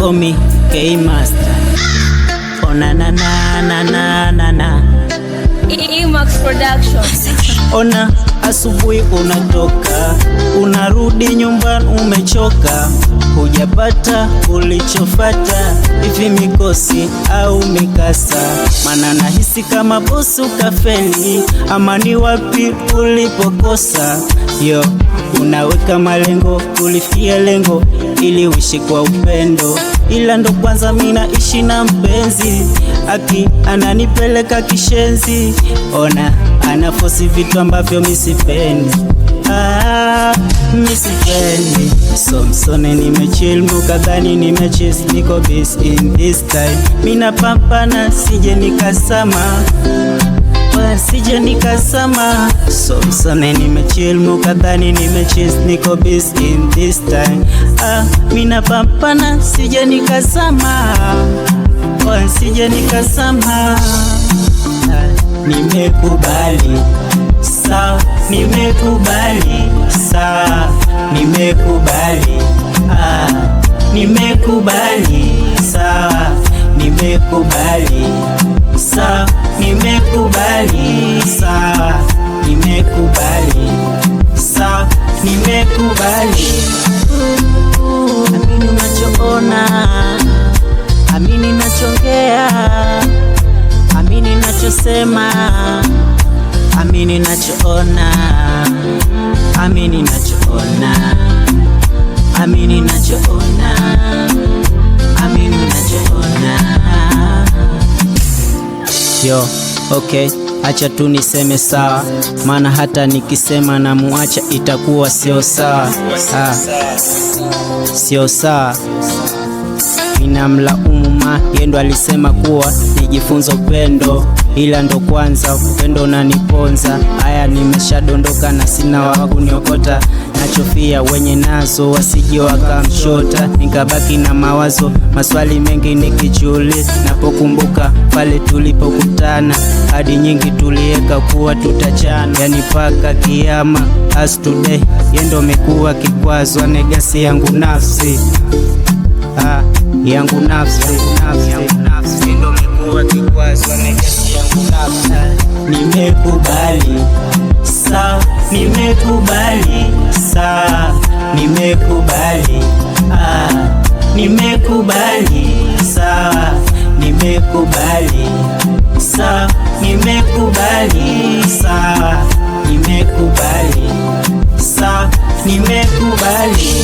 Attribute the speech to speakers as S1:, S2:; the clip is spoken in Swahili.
S1: call me K Master. Oh na na na na na na na.
S2: Emax Productions.
S1: Ona asubuhi unatoka, unarudi nyumbani umechoka, hujapata ulichofata, hivi mikosi au mikasa? Mana nahisi kama bosi ukafeli, ama ni wapi ulipokosa? Yo, unaweka malengo, kulifia lengo, ili uishi kwa upendo, ila ndo kwanza mina ishi na mpenzi, aki ananipeleka kishenzi. Ona anafosi vitu ambavyo misipendi, misipendi. So msone nimechill, mukadhani nimechiss, niko busy in this time. Mina pampana sije nikasama, sije nikasama. So msone nimechill, mukadhani nimechiss, niko busy in this time. Mina pampana sije nikasama, sije nikasama. Nimekubali, sawa, nimekubali, sawa, nimekubali, nimekubali, sawa, nimekubali, sawa, nimekubali, sawa, nimekubali, sawa, nimekubali. Amini unachoona, amini nachongea, amini nachosema, amini nachoona, amini nachoona, amini nachoona, amini nachoona. Yo, okay, acha tu niseme sawa, maana hata nikisema na muacha itakuwa sio sawa. Sio sawa. Ninamlaumu ma yendo alisema kuwa nijifunza upendo, ila ndo kwanza upendo unaniponza. Haya nimeshadondoka na sina wa kuniokota, nachofia wenye nazo wasije wakamshota, nikabaki na mawazo, maswali mengi nikijiuliza, napokumbuka pale tulipokutana, hadi nyingi tulieka kuwa tutachana, yani paka kiyama. As today yendo mekuwa kikwazo, negasi yangu nafsi, yangu nafsi, ndo mekuwa kikwazo, negasi yangu nafsi. Nimekubali, sawa, nimekubali, sawa, nimekubali, nimekubali, sawa, nimekubali, sawa, nimekubali, sawa, nimekubali, sawa, nimekubali.